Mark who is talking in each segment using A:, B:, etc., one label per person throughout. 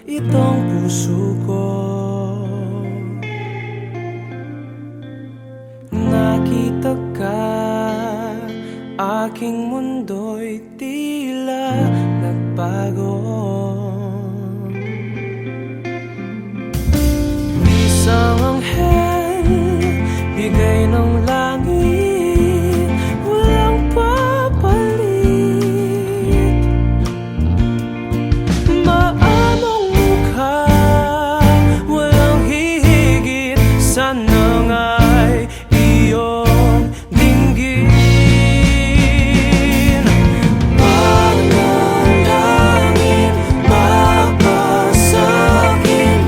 A: itong puso ko. Nakita ka, aking mundo'y tila nagbago. Isang anghel, bigay ng langit, walang papalit. Maamong mukha, walang hihigit, sana nga'y iyong dinggin. Panalangin, mapasakit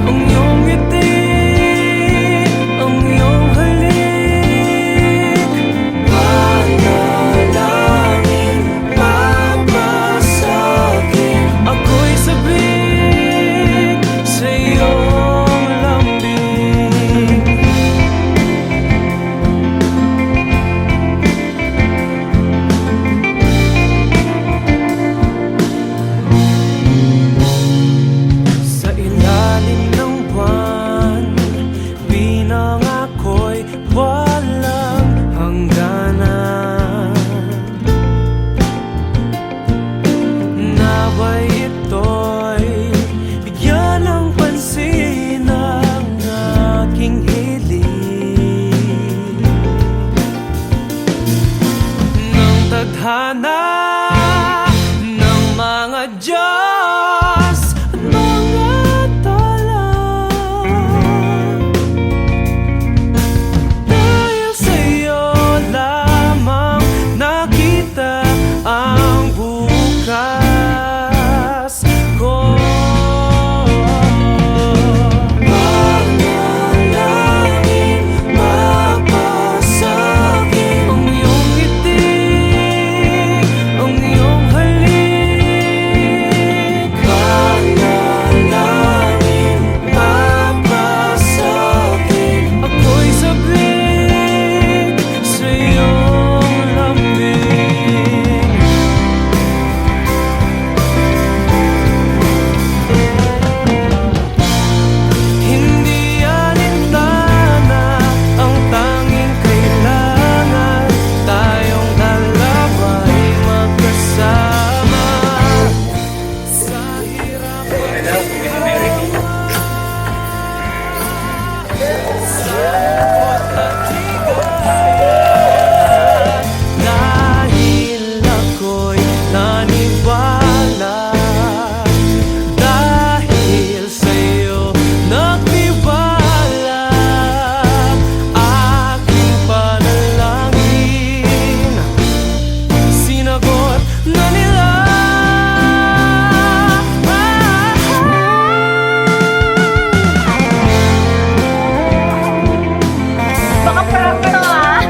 A: ang iyong ngiti, ang iyong halik. Panalangin, mapasakit, ako'y sabik sa iyong lambing. Sa ilalim ng buwan, pinangako'y walang hangganan. Nawa'y ito'y bigyan ng pansin ang aking hiling. Ng tadhana ng mga Diyos at mga tala, dahil sa'yo lamang nakita ang bukas ko. Panalangin, mapasakit ang iyong ngiti, ang iyong halik. Panalangin, mapasakit, ako'y sabik sa iyong lambing. Hindi alintana ang tanging kailangan, tayong dalawa'y magkasama sa hirap at sa lungkot at higayan. Dahil ako'y naniwala, dahil sa'yo nagtiwala, aking panalangin sinagot na nila.
B: Baka prank to ah.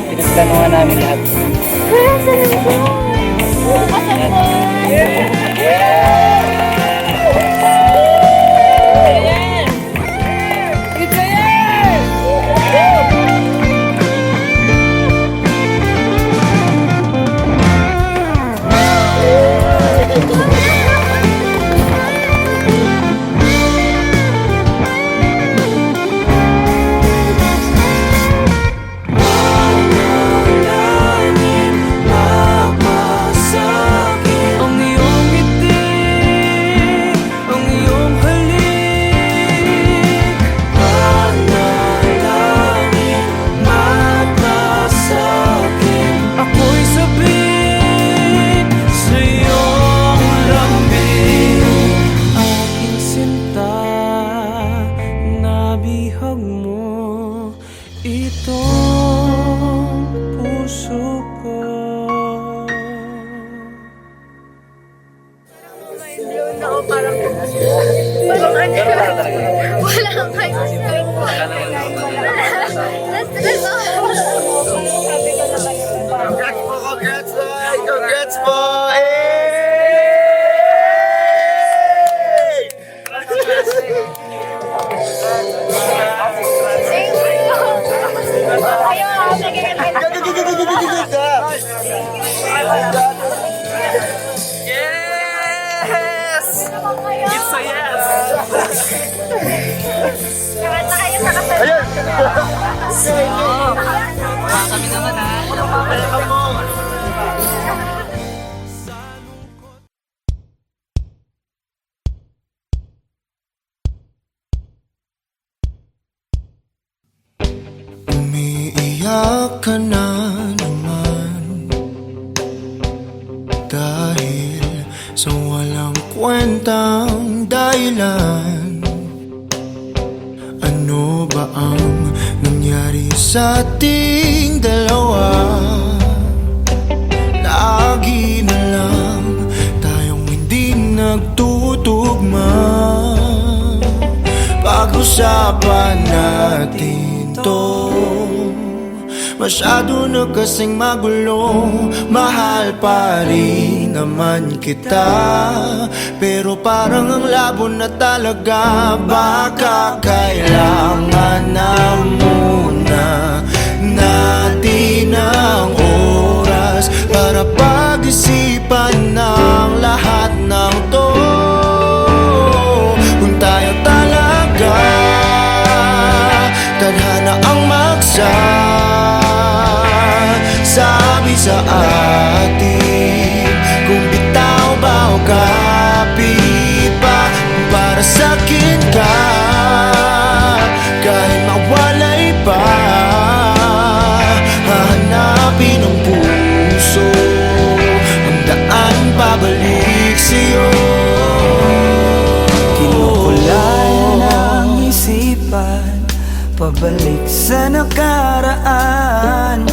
C: Pinagplanuhan namin lahat.
B: Wala sa lungkot.
A: Panalangin, mapasakit ang iyong ngiti, ang iyong halik. Panalangin, mapasakit, ako'y sabik sa iyong lambing. Aking sinta, nabihag mo itong puso ko.
B: Parang wala kang expect.
D: Congrats, boy! Congrats, boy!
A: Yes! It's a yes!
B: Kanta kayo sa kasal.
C: Kami naman ha.
D: Welcome mo. Umiiyak ka na naman dahil sa walang kwentang dahilan. Ano ba ang nangyari sa ating dalawa? Lagi na lang tayong hindi nagtutugma. Pag-usapan natin to, masyado na kasing magulo. Mahal pa rin naman kita, pero parang ang labo na talaga. Baka kailangan na muna natin ang oras para pag-isipan ng lahat ng to. Kung tayo talaga tadhana ang sabi sa atin, kung bitaw ba o kapit pa, para sa'kin ka, kahit mawalay pa, hahanapin ng puso ang daan pabalik sa'yo.
A: Kinukulay ng isipan, pabalik sa nakaraan.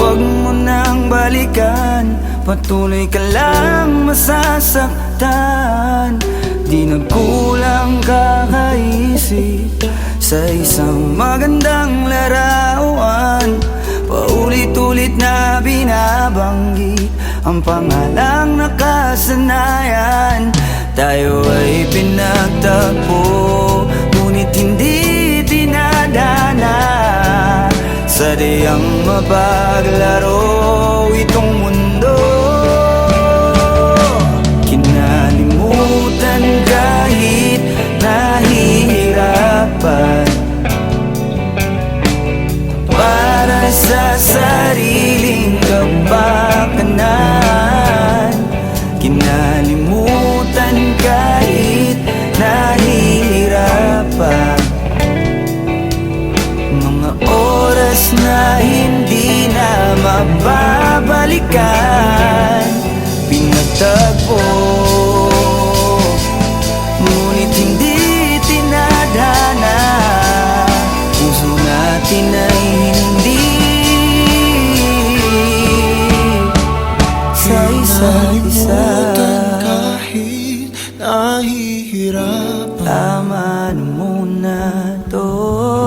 A: Huwag mo nang balikan, patuloy ka lang masasaktan. Di nagkulang kakaisip sa isang magandang larawan. Paulit-ulit na binabanggit ang pangalang nakasanayan. Tayo ay pinagtagpo, ngunit hindi dinadana. Sadyang mapaglaro itong mundo. Kinalimutan kahit nahihirapan, para sa sariling kapakanan. Kinalimutan kahit nahihirapan, mga oras na hindi na mababalikan. Pinagtagpo, ngunit hindi tinadhana. Puso natin ay hindi sa isa't isa.
D: Kahit nahihirapan,
A: Tama na muna to,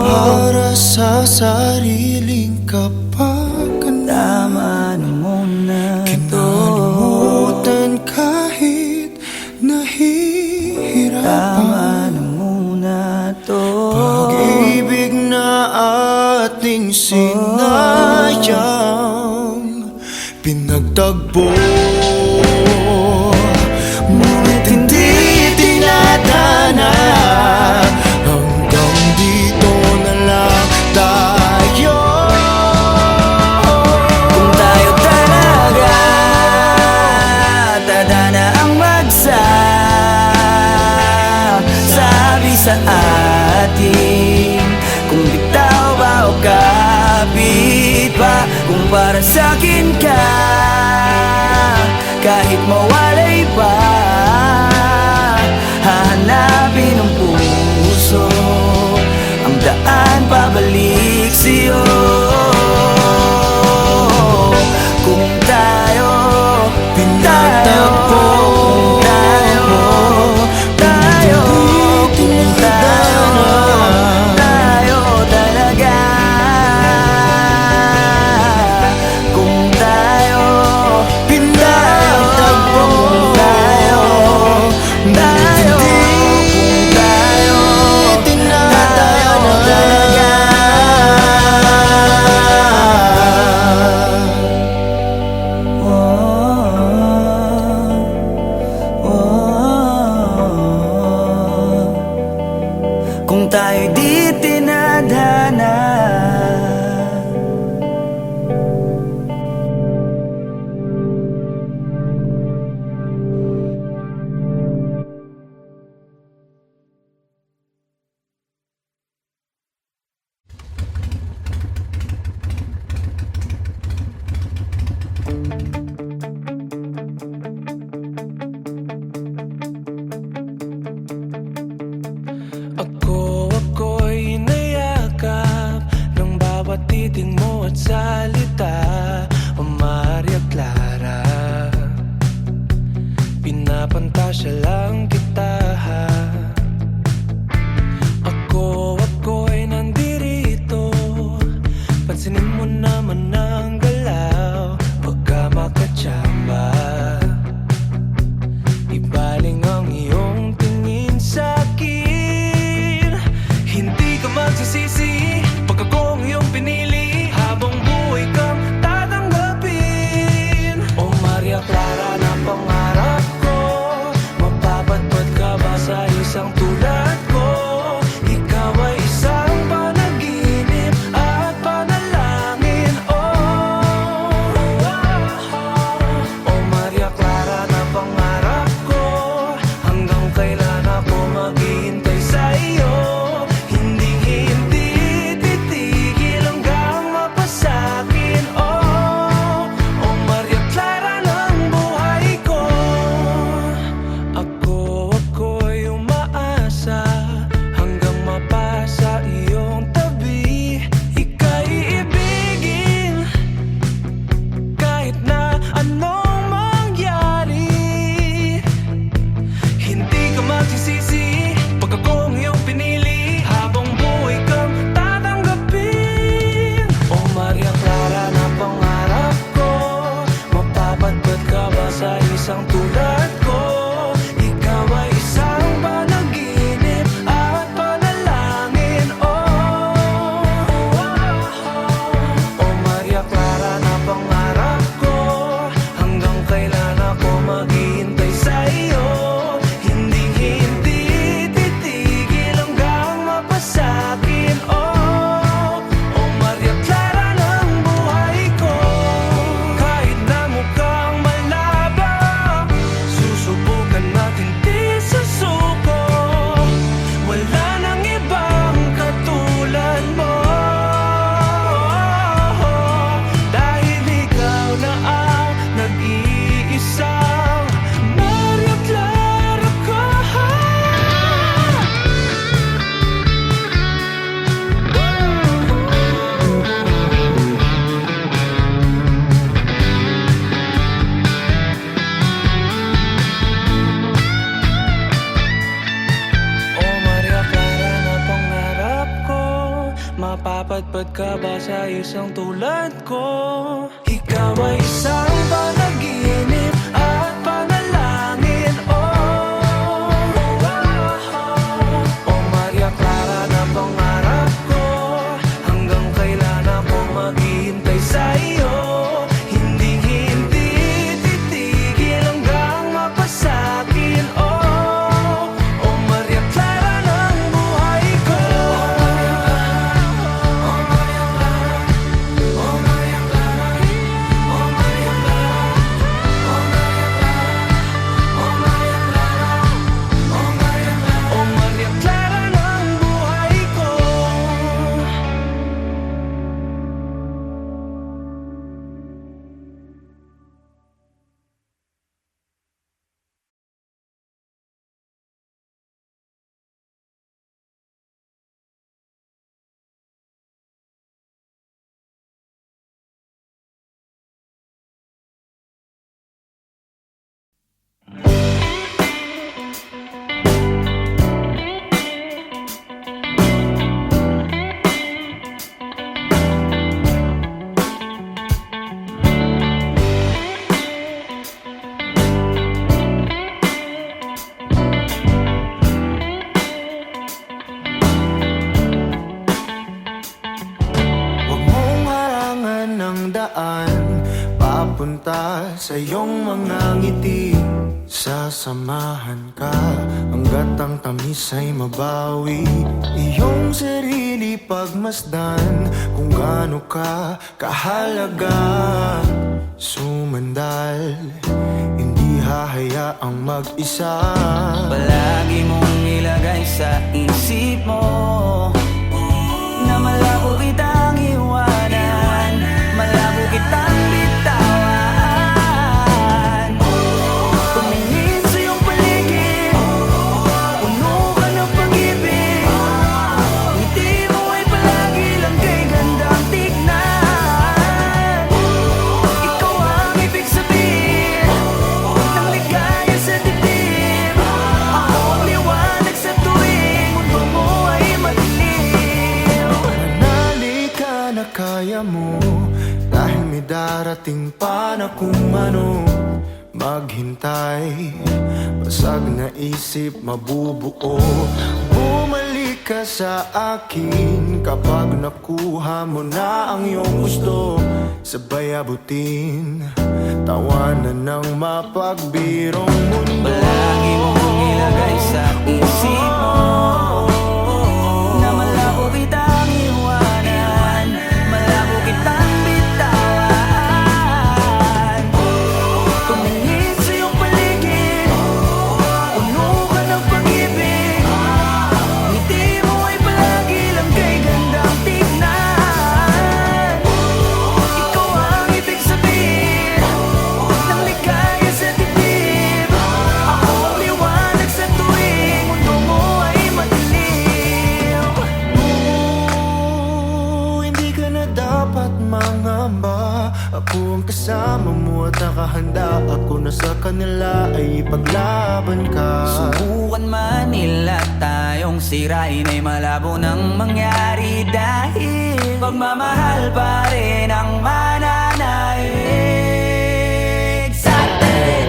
D: para sa sariling kapakanan.
A: tama na muna to.
D: Kinalimutan kahit nahihirapan,
A: Tama na muna to.
D: pag-ibig na ating sinayang, pinagtagpo, ngunit hindi tinadhana. Hanggang dito na lang tayo.
A: Kung tayo talaga tadhana ang sabi sa atin, kung bitaw ba o kapit pa, kung para sa'kin ka, kahit mawalay pa, hahanapin ng puso ang daan pabalik sa'yo. Kung tayo
D: Pinagtagpo,
A: tayo talaga. Kung tayo
D: pinagtagpo,
A: tayo kailan ako maghihintay sa'yo. Hindi titigil hanggang mapasakin. Oh, oh Maria Clara ng buhay ko. Ako'y umaasa hanggang mapasa iyong tabi. Ika'y ibigin kahit na anong mangyari. Hindi ka magsisisi pag akong iyong pinili. Habang buhay kang tatanggapin. Oh Maria Clara na pangarap ko, mapapadpad ka ba sa isang tulad ko? Ikaw ay isang panaginip at panalangin. Oh, oh Maria Clara na pangarap ko, hanggang kailan ako maghihintay sa'yo. Hindi titigil hanggang mapasakin. Oh, oh Maria Clara ng buhay ko. Kahit na mukhang malabang, susubukan natin di susuko. Wala nang ibang katulad mo, dahil ikaw na ang nag-iisang Maria Clara ko. Oh Maria Clara na pangarap ko, mapapadpad ka ba sa isang tulad ko? Ikaw ay isang panaginip at panalangin. Oh, oh Maria Clara na pangarap ko, hanggang kailan ako maghihintay sa'yo. Hindi titigil hanggang mapasakin. Oh, oh Maria Clara ng buhay ko. Oh Maria Clara, oh Maria Clara, oh Maria Clara, oh Maria Clara, oh Maria Clara, oh Maria Clara, oh Maria Clara ng buhay ko.
D: Huwag mong harangan ng daan papunta sa iyong mga ngiti. Sasamahan ka hanggat ang tamis ay mabawi. Iyong sarili pagmasdan kung gaano ka kahalaga. Sumandal, hindi hahayaang mag-isa.
A: Palagi mong ilagay sa isip mo na malabo kitang iwanan, malabo kitang bitawan. Tumingin sa iyong paligid, puno ka ng pag-ibig. Ngiti mo ay palagi lang kay gandang tignan. Ikaw ang ibig sabihin ng ligaya sa dibdib. Ako ang liwanag sa tuwing mundo mo ay madilim.
D: Manali ka na kaya mo, dahil may darating pa na kung ano. Maghintay, basag na isip mabubuo. Bumalik ka sa akin kapag nakuha mo na ang iyong gusto. Sabay abutin, tawanan ng mapagbirong mundo.
A: Palagi mong ilagay sa isip mo na malabo kitang iwanan, malabo kitang bitawan. Tumingin sa iyong paligid, puno ka ng pag-ibig.
D: nila ay ipaglaban ka.
A: Subukan man nila tayong sirain ay malabo nang mangyari dahil pagmamahal pa rin ang mananaig sa atin.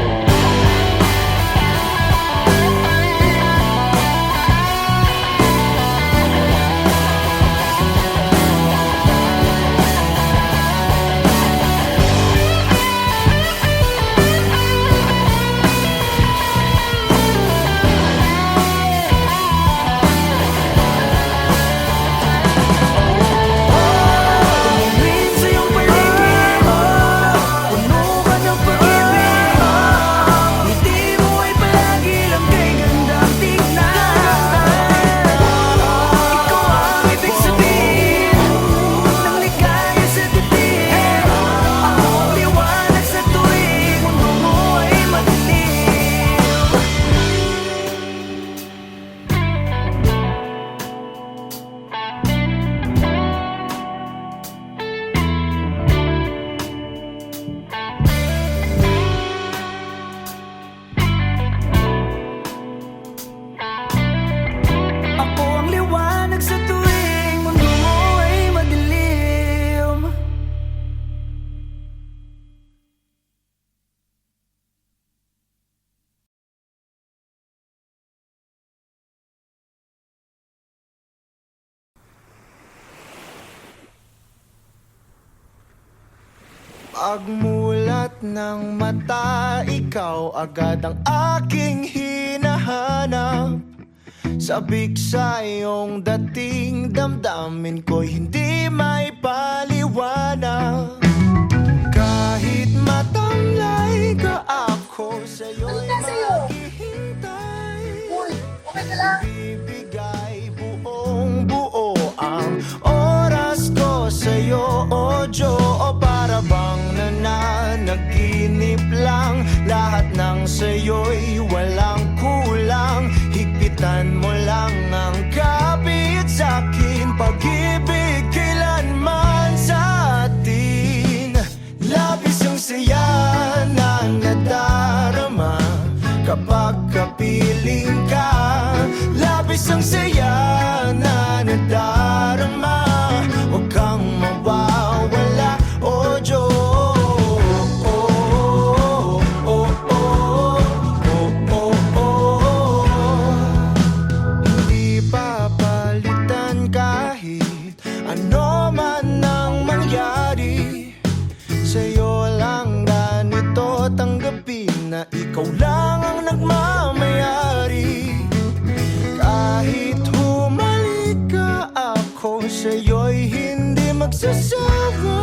D: Pagmulat ng mata, ikaw agad ang aking hinahanap. Sabik sa iyong dating, damdamin ko'y hindi may paliwanag. Kahit matamlay ka, ako sa'yo'y maghihintay.
B: Okay ka lang?
D: Ibigay buong buo ang oras ko sa'yo, o Diyo. Para bang nananaginip lang, lahat ng sa'yo'y walang kulang. Higpitan mo lang ang kapit sa'kin, pag-ibig kailanman sa atin. Labis ang saya na nadarama kapag kapiling ka. Labis ang saya na nadarama, huwag kang mawawala, o Diyos. Hindi papalitan kahit ano man ang mangyari. Sa'yo lang ganito tanggapin na ikaw lang ang nagmamayari. Kahit humalik ka, ako sa'yo'y hindi magsasawa.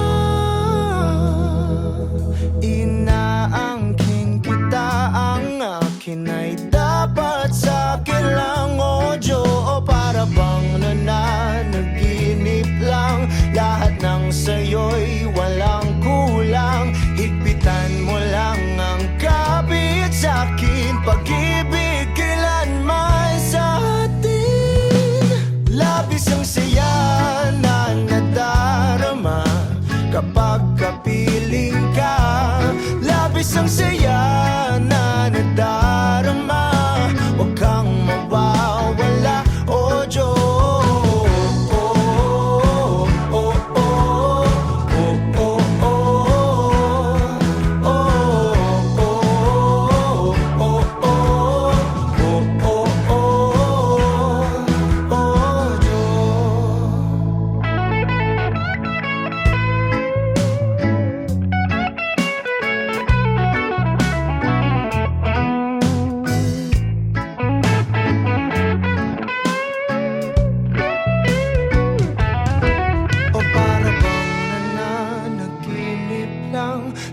D: Inaangkin kita, ang akin ay dapat sa'kin lang, o Diyo. Para bang nananaginip lang, lahat ng sa'yo'y walang kulang. Higpitan mo lang ang kapit sa'kin, pag-ibig kailanman sa atin. Labis ang saya na nadarama kapag kapiling ka. Labis ang saya na nadarama, huwag kang mawawala, o Diyos.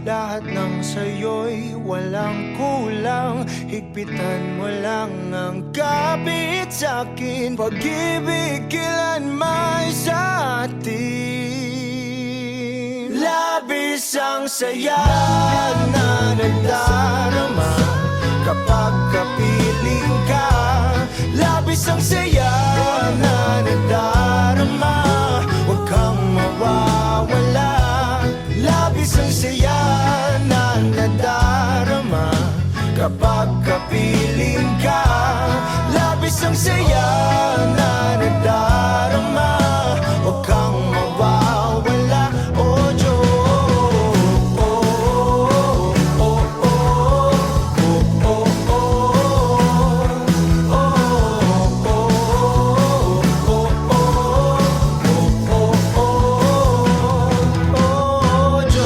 D: Lahat ng sa'yo'y walang kulang. Higpitan mo lang ang kapit sa'kin, pag-ibig kailanman sa atin. Labis ang saya na nadarama kapag kapiling ka. Labis ang saya na nadarama, huwag kang mawawala. Labis ang saya na nadarama piling ka. Labis ang saya na nadarama. Huwag kang mawawala, oh Diyos. Oh, oh, oh, oh, oh, oh, oh, Diyos.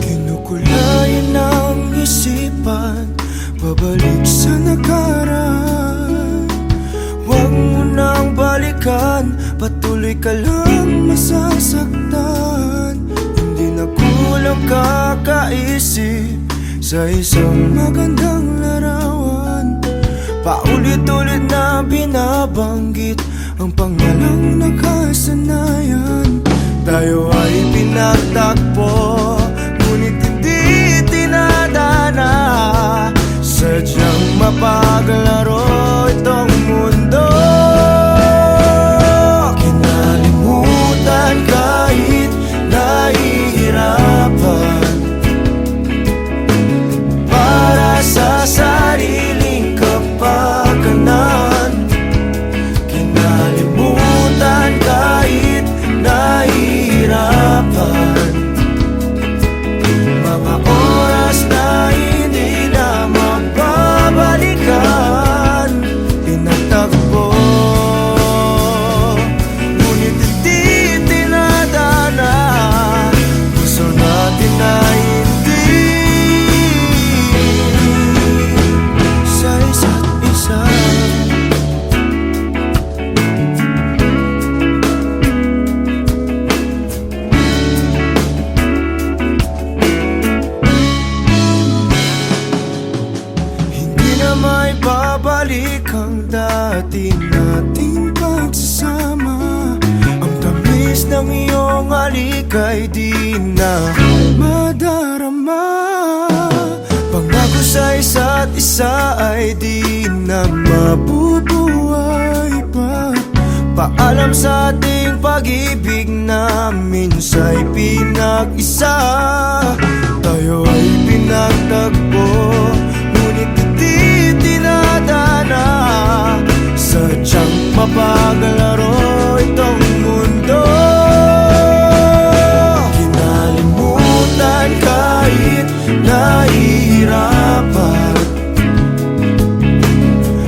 D: Kinukulayan ng isipan, pabalik sa nakaraan. Huwag mo nang balikan, patuloy ka lang masasaktan. Hindi na kulang kakaisip sa isang magandang larawan. Paulit-ulit na binabanggit ang pangalang nakasanayan. Tayo ay pinagtagpo, ngunit hindi tinadana. Sadyang mapaglaro itong mundo. Kinalimutan kahit nahihirapan, para sa sariling kapakanan. Kinalimutan kahit nahihirapan, mga oras na hindi na mababalikan. Pinagtagpo, ngunit hindi tinadana. Gusto natin na hindi sa isa't isa. Hindi na may babalik ang dati nating pagsasama. Ang tamis ng iyong halik ay di na madarama. Pangako sa isa't isa ay di na mabubuhay pa. Paalam sa ating pag-ibig na minsa'y pinag-isa. Tayo ay pinagtagpo, ngunit hindi tinadana. Sadyang mapaglaro itong mundo. Kinalimutan kahit nahihirapan,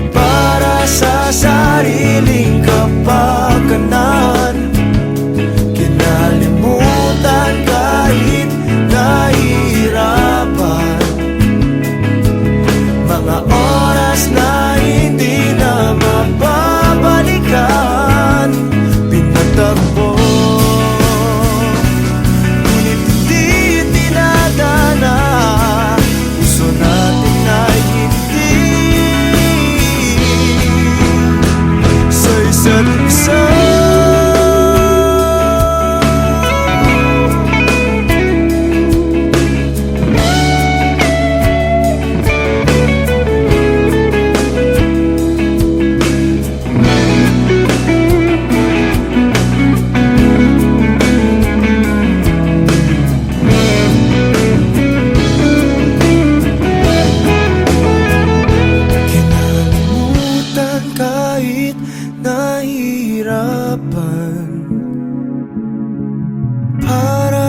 D: para sa sariling kapakanan. Kinalimutan kahit nahihirapan, mga oras na hindi na mababalikan.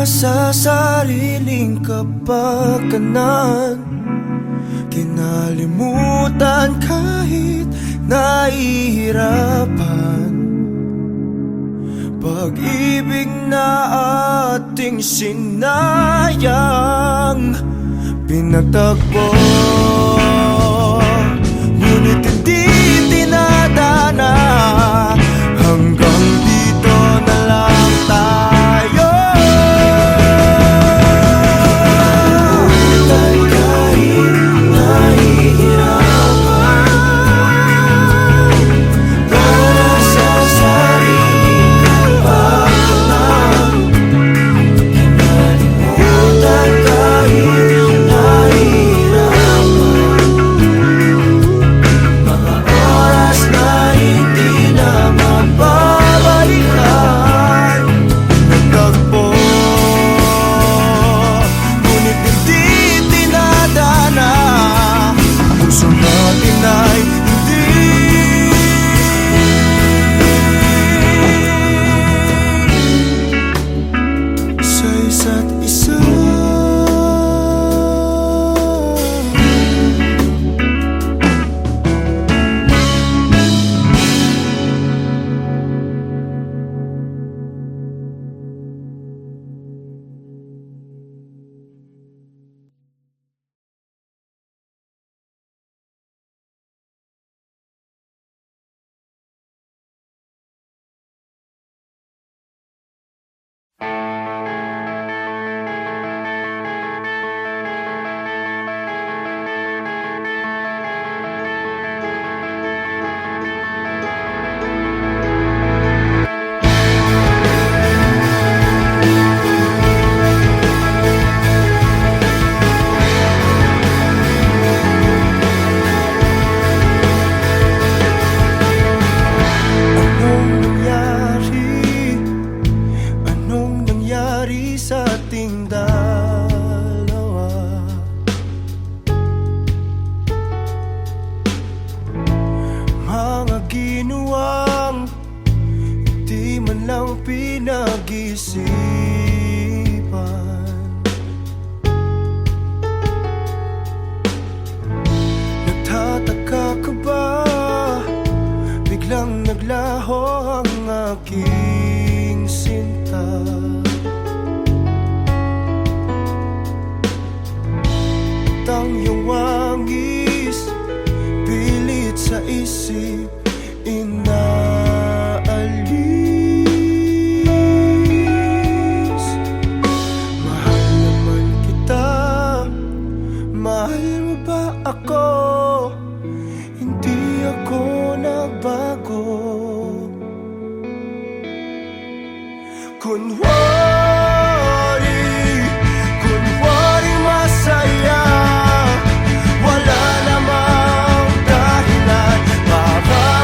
D: sa sariling kapakanan, kinalimutan kahit nahihirapan. Pag-ibig na ating sinayang, pinagtagpo, ngunit hindi tinadana. Hanggang dito na lang tayo. Kahit nahihirapan, para sa sariling kapakanan, kinalimutan kahit nahihirapan. Mga oras na hindi na mababalikan, nagtagpo, ngunit hindi tinadana. Puso natin ay hindi sa isa't isa. Anong nangyari sa ating dalawa? Mga ginawang di man lang pinag-isipan. Nagtataka ka ba? Biglang naglaho ang aking sinta. At ang iyong wangis, pilit sa isip inaalis. Mahal naman kita, mahal mo ba ako? Hindi ako nagbago. Kunwari masaya, wala namang dahilan para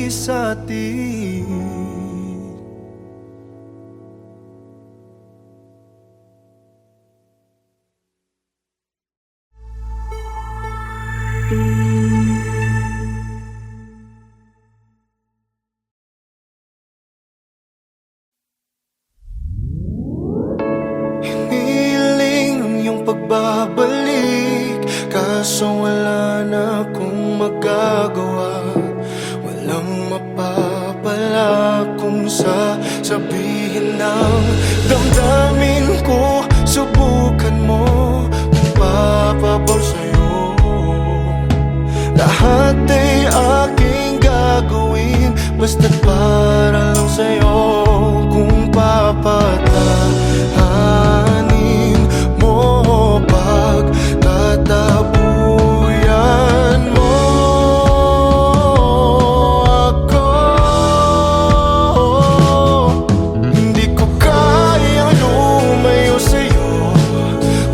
D: sa atin. Hiniling ang iyong pagbabalik, kaso wala na akong magagawa. Walang mapapala kung sasabihin ng damdamin ko. Subukan mo kung papabor sa'yo. Lahat ay aking gagawin, basta't para lang sa'yo. Kung papatahanin mo, pagtatabuyan mo ako. Hindi ko kayang lumayo sa'yo,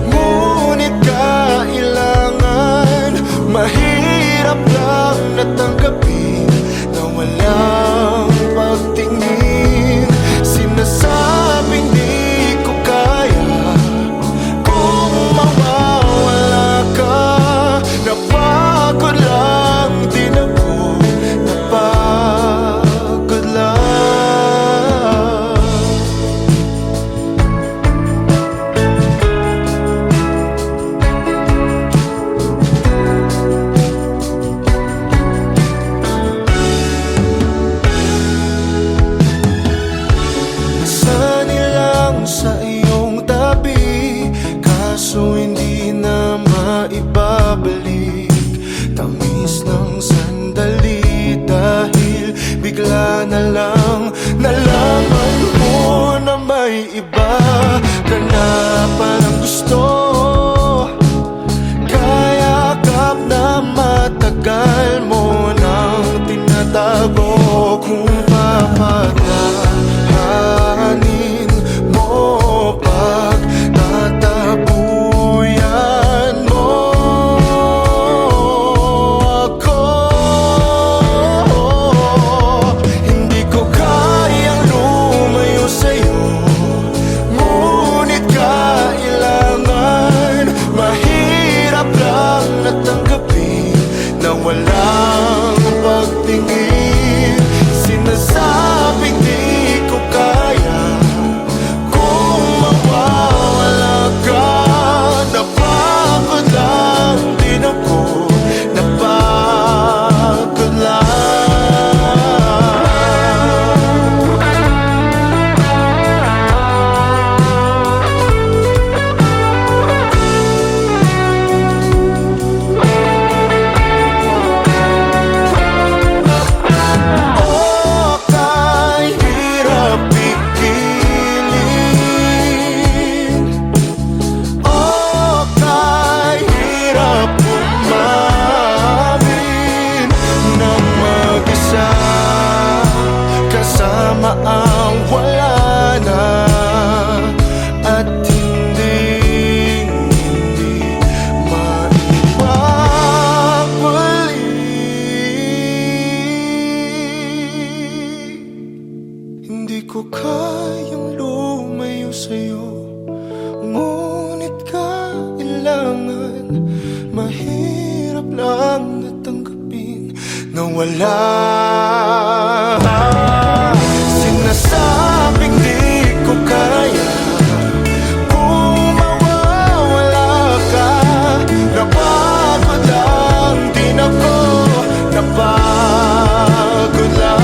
D: ngunit kailangan. Mahirap lang natanggapin na walang pagtingin. Sinasabing di ko kaya kung mawawala ka. Napagod lang din ako, napagod lang. Sanilang sa iyong tabi, kaso hindi na maibabalik. Tamis ng sandali dahil bigla na lang nalaman mo na may iba ka na palang gusto. Kaya kap na matagal mo nang tinatago. Kung papatahanin mo, pagtatabuyan mo ako. Hindi ko kayang lumayo sa'yo, ngunit kailangan. Mahirap lang natanggapin na walang pagtingin. Sinasabing di ko kaya kung mawawala ka. Napagod lang din ako, napagod lang. O kahirap pigilin, o kahirap umamin na mag-isa kasama ang wala na. At hindi maibabalik. Hindi ko kayang lumayo sa'yo, ngunit kailangan. Mahirap lang natanggapin na wala. Sinasabing di ko kaya kung mawawala ka. Napagod lang din ako, napagod lang.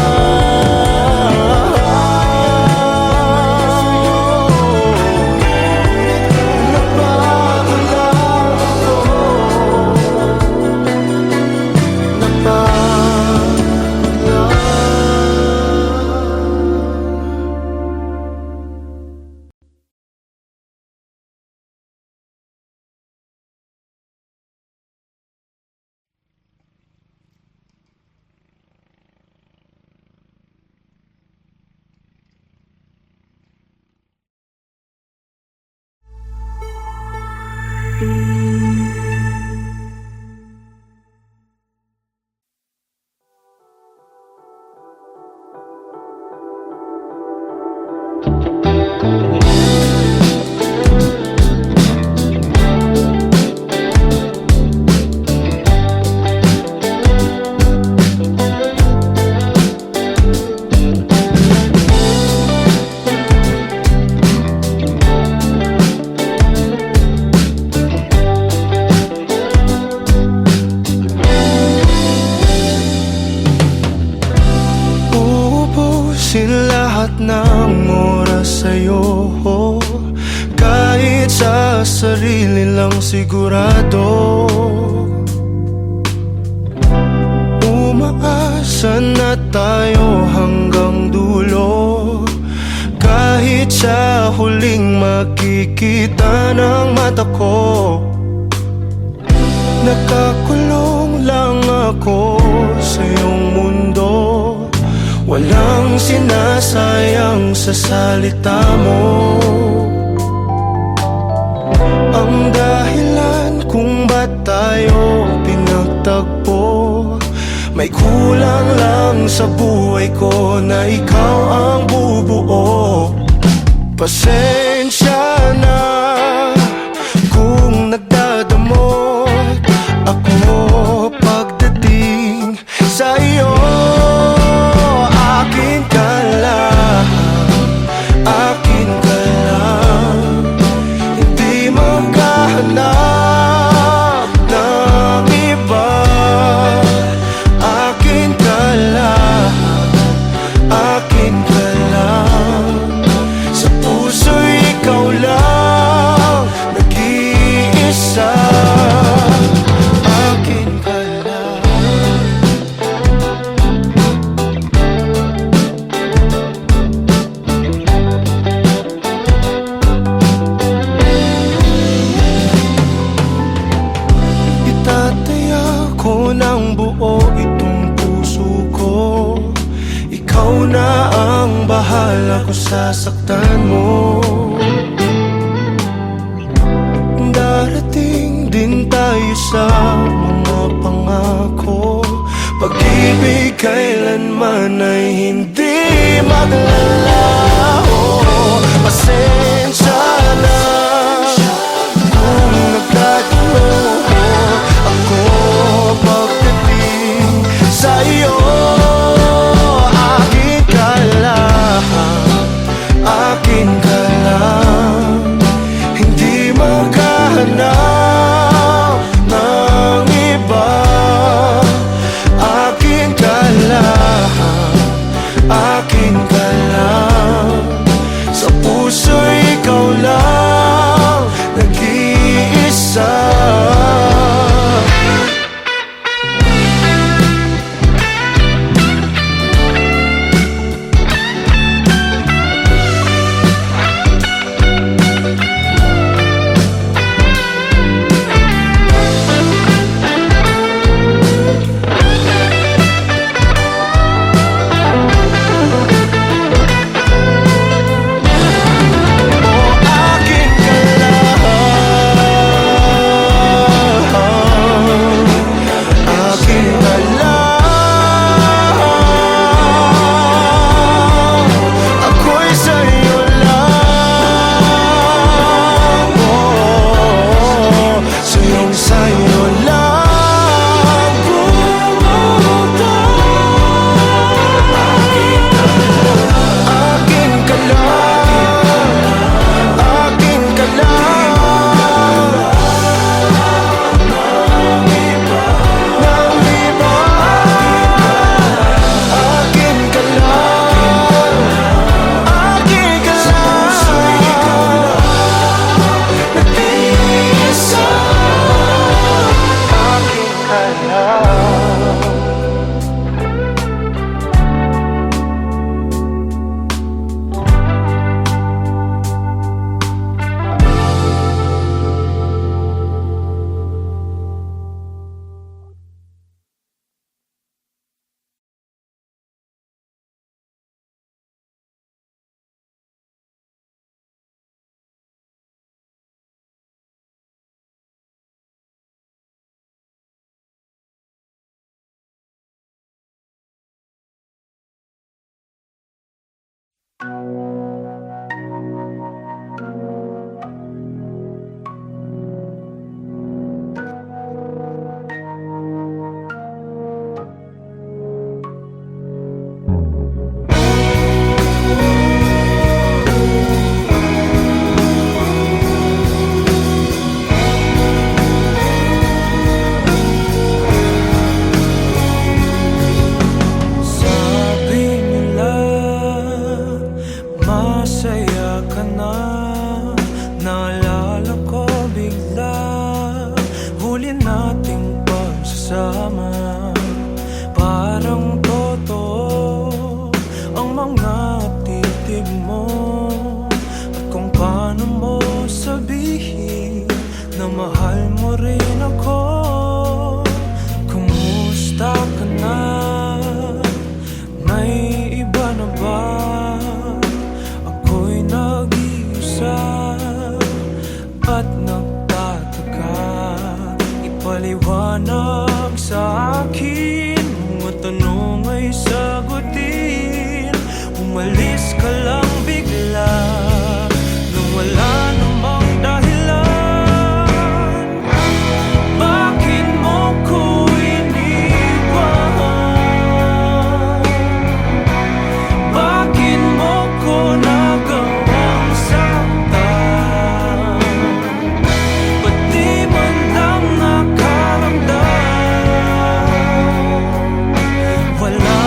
D: Napagod lang ako, napagod lang. Ubusin lahat ng oras sa'yo, kahit sa sarili lang sigurado. Umaasa na tayo hanggang dulo, kahit sa huling makikita ng mata ko. Nakakulong lang ako sa iyong mundo, walang sinasayang sa salita mo. Ang dahilan kung ba't tayo pinagtagpo, may kulang lang sa buhay ko na ikaw ang bubuo. Pasensya na kung nagdadamot ako pagdating sa iyo. Akin ka lang, akin ka lang, hindi maghahanap ng iba. Akin ka lang, akin ka lang, sa puso'y ikaw lang nag-iisa. Akin ka lang. Itataya ko ng buo itong puso ko, ikaw na ang bahala kung sasaktan mo. Darating din tayo sa mga pangako, pag-ibig kailanman ay hindi maglalaho. Pasensya na kung nagkatalo ako pagdating sa iyo. Akin ka lang, akin ka lang, hindi maghahanap ng iba. Akin ka lang, akin ka lang, sa puso'y ikaw lang
A: mga titig mo at kung paano mo sabihin na mahal mo rin ako. Kumusta ka na? May iba na ba? Ako'y nag-iisa at nagtataka. Ipaliwanag sa akin, mga tanong ay sagutin. Umalis ka lang bigla nang wala namang dahilan. Bakit mo ko iniwan? Bakit mo ko nagawang saktan? Ba't di man lang nakaramdam? Wala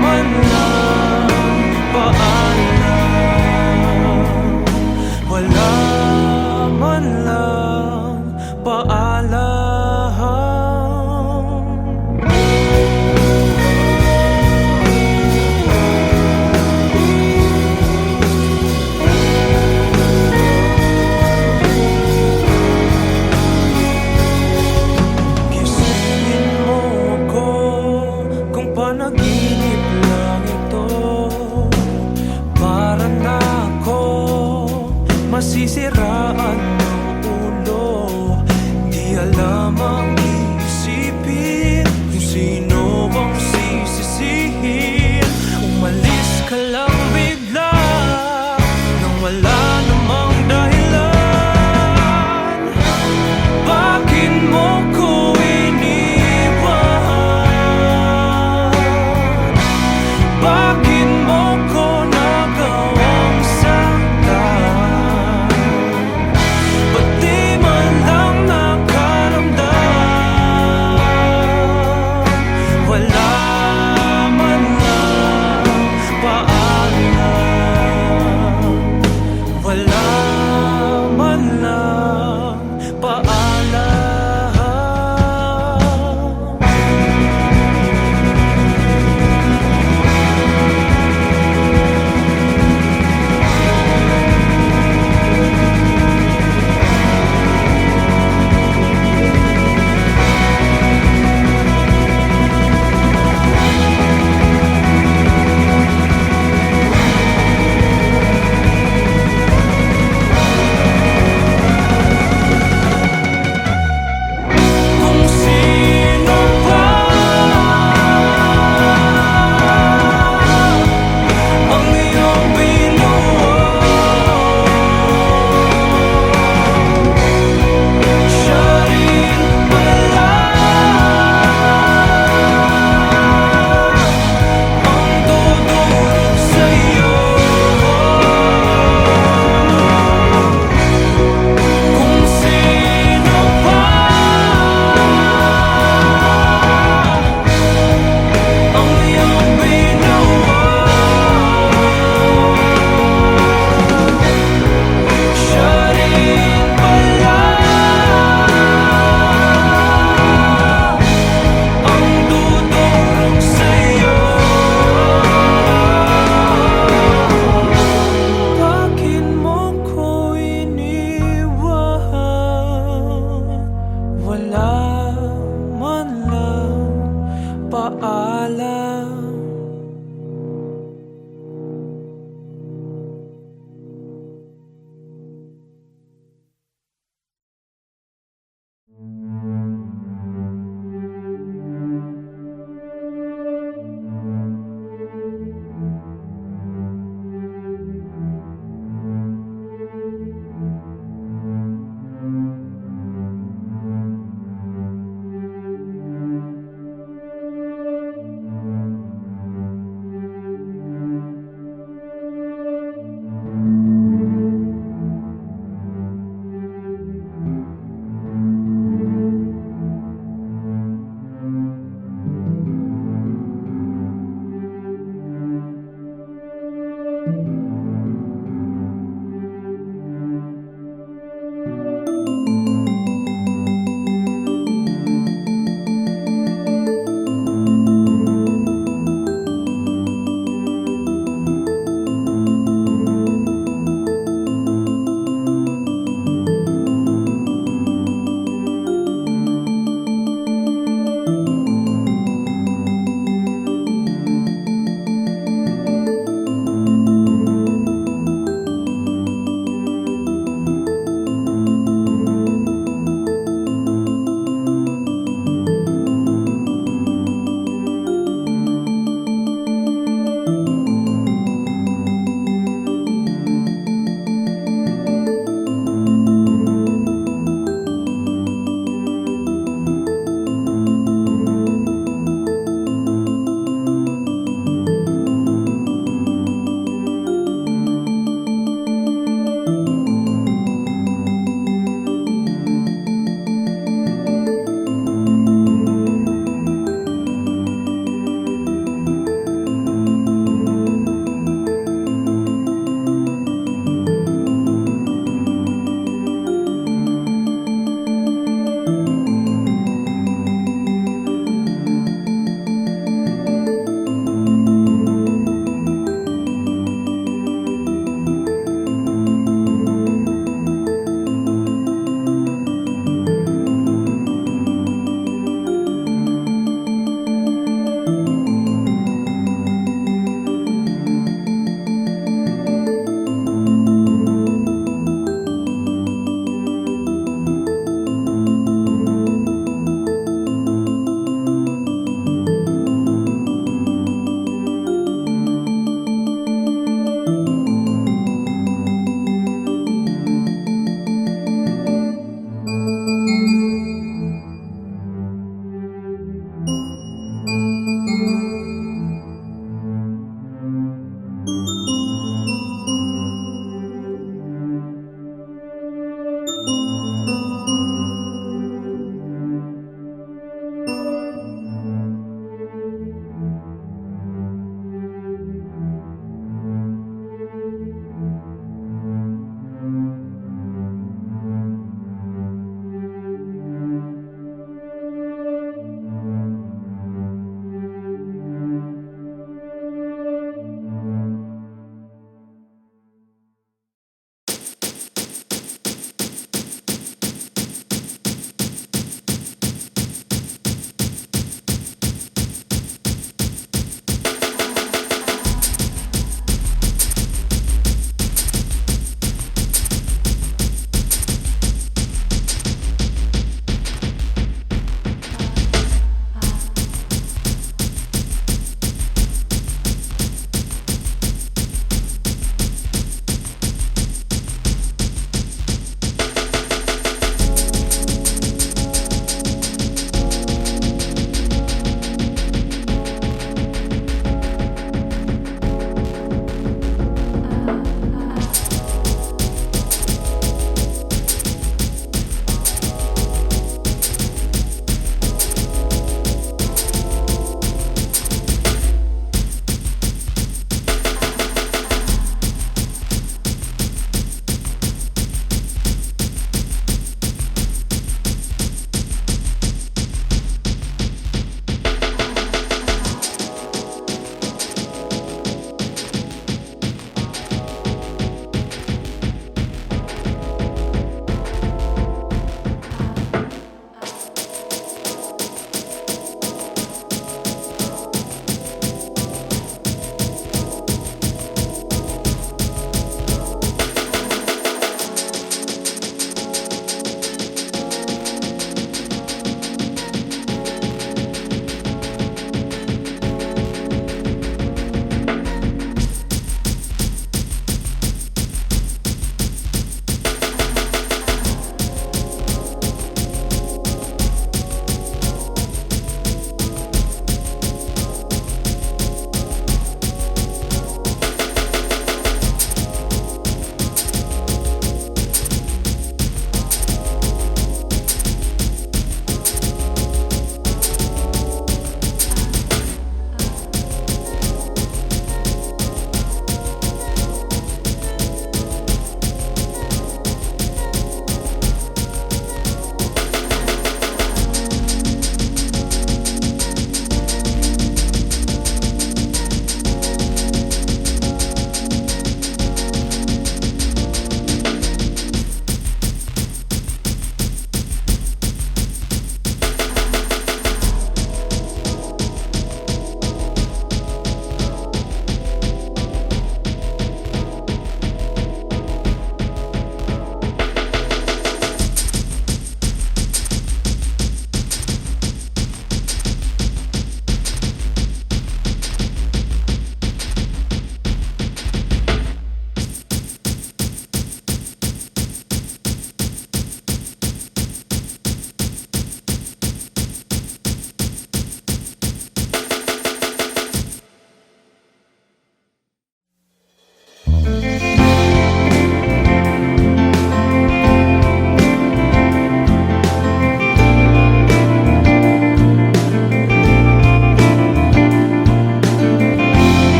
A: man lang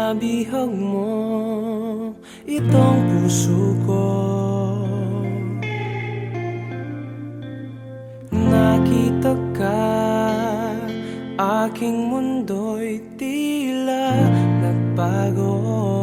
A: sa bihag mo itong puso ko. Nakita ka, aking mundo'y tila nagbago.